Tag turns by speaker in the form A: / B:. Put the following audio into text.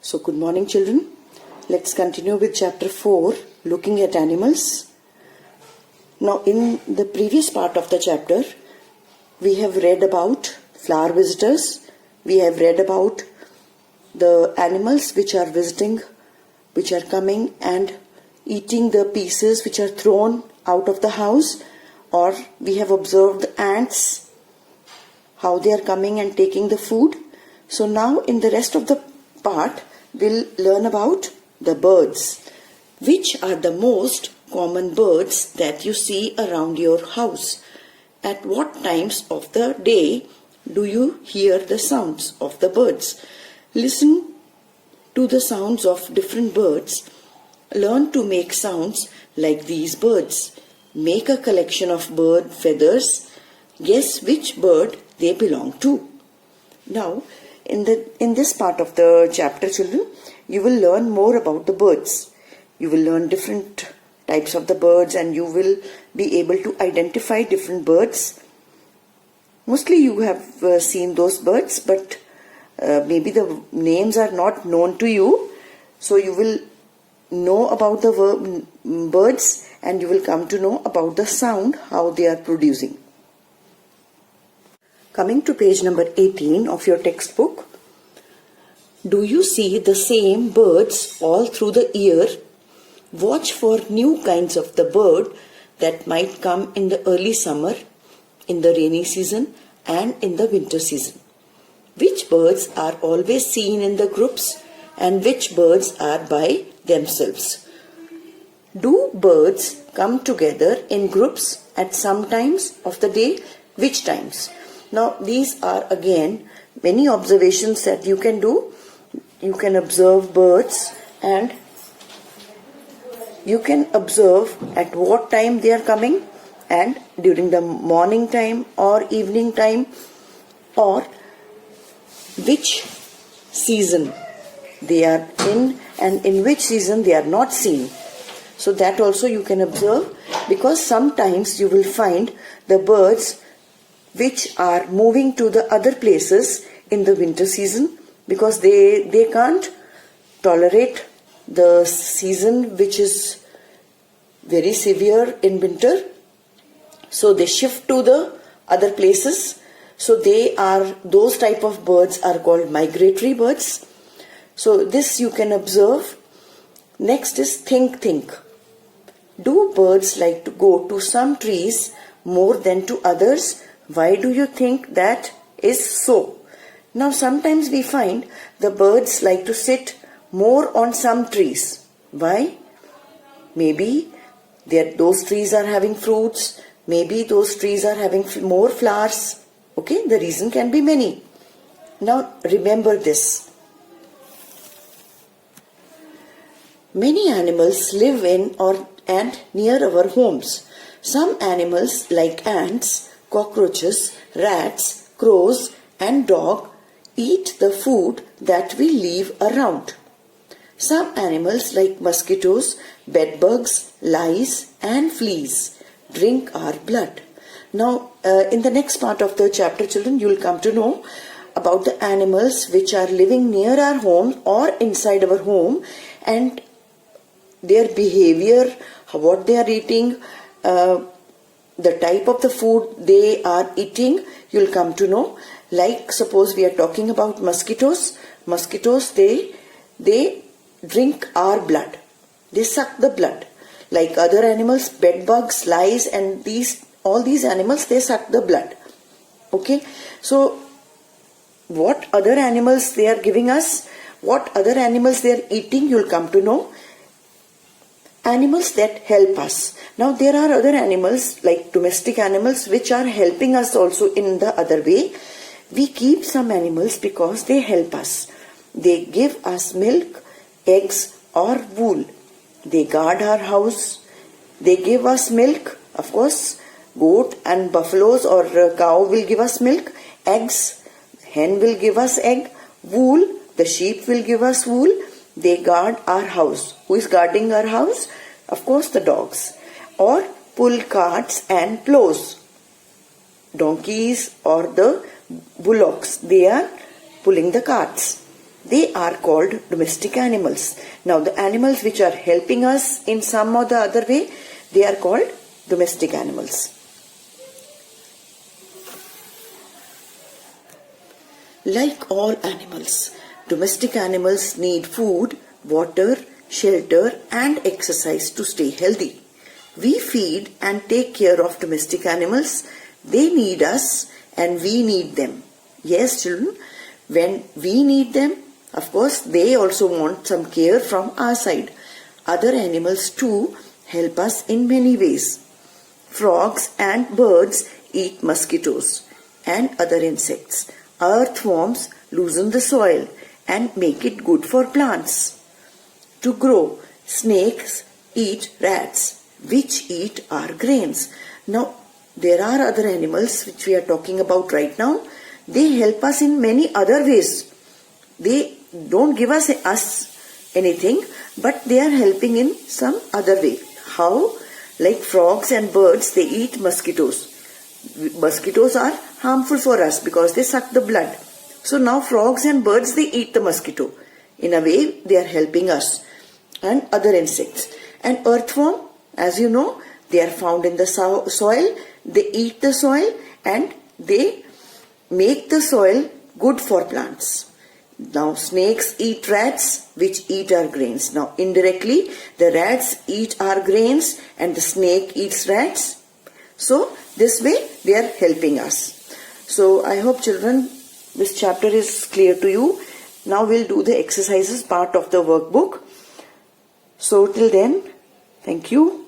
A: So good morning children. Let's continue with chapter 4, looking at animals. Now in the previous part of the chapter, we have read about flower visitors. We have read about the animals which are visiting, which are coming and eating the pieces which are thrown out of the house, or we have observed the ants, how they are coming and taking the food. So now in the rest of the part, we'll learn about the birds. Which are the most common birds that you see around your house? At what times of the day do you hear the sounds of the birds? Listen to the sounds of different birds. Learn to make sounds like these birds. Make a collection of bird feathers. Guess which bird they belong to. Now, in this part of the chapter, children, you will learn more about the birds. You will learn different types of the birds and you will be able to identify different birds. Mostly you have seen those birds, but maybe the names are not known to you. So you will know about the birds and you will come to know about the sound, how they are producing. Coming to page number 18 of your textbook, do you see the same birds all through the year? Watch for new kinds of the bird that might come in the early summer, in the rainy season and in the winter season. Which birds are always seen in the groups and which birds are by themselves? Do birds come together in groups at some times of the day? Which times? Now these are again many observations that you can do. You can observe birds and you can observe at what time they are coming and during the morning time or evening time, or which season they are in and in which season they are not seen. So that also you can observe, because sometimes you will find the birds which are moving to the other places in the winter season because they can't tolerate the season which is very severe in winter. So they shift to the other places. So those type of birds are called migratory birds. So this you can observe. Next is think. Do birds like to go to some trees more than to others? Why do you think that is so? Now sometimes we find the birds like to sit more on some trees. Why? Maybe those trees are having fruits. Maybe those trees are having more flowers. Okay, the reason can be many. Now remember this. Many animals live in and near our homes. Some animals like ants, cockroaches, rats, crows and dog eat the food that we leave around. Some animals like mosquitoes, bedbugs, lice and fleas drink our blood. Now in the next part of the chapter, children, you will come to know about the animals which are living near our home or inside our home and their behavior, what they are eating, the type of the food they are eating, you will come to know. Like suppose we are talking about mosquitoes. Mosquitoes, they drink our blood. They suck the blood. Like other animals, bed bugs, lice and all these animals, they suck the blood. Okay. So what other animals they are giving us, what other animals they are eating, you will come to know. Animals that help us. Now there are other animals like domestic animals which are helping us also in the other way. We keep some animals because they help us. They give us milk, eggs or wool. They guard our house. They give us milk. Of course, goat and buffaloes or cow will give us milk. Eggs, hen will give us egg. Wool, the sheep will give us wool. They guard our house. Who is guarding our house? Of course, the dogs. Or pull carts and plows. Donkeys or the bullocks, they are pulling the carts. They are called domestic animals. Now the animals which are helping us in some or the other way, they are called domestic animals. Like all animals, domestic animals need food, water, shelter and exercise to stay healthy. We feed and take care of domestic animals. They need us and we need them. Yes, children, when we need them, of course, they also want some care from our side. Other animals too help us in many ways. Frogs and birds eat mosquitoes and other insects. Earthworms loosen the soil and make it good for plants to grow. Snakes eat rats, which eat our grains. Now, there are other animals which we are talking about right now. They help us in many other ways. They don't give us anything, but they are helping in some other way. How? Like frogs and birds, they eat mosquitoes. Mosquitoes are harmful for us because they suck the blood. So now frogs and birds, they eat the mosquito. In a way, they are helping us. And other insects. And earthworm, as you know, they are found in the soil. They eat the soil and they make the soil good for plants. Now snakes eat rats which eat our grains. Now indirectly the rats eat our grains and the snake eats rats. So this way they are helping us. So I hope children this chapter is clear to you. Now we'll do the exercises part of the workbook. So till then, thank you.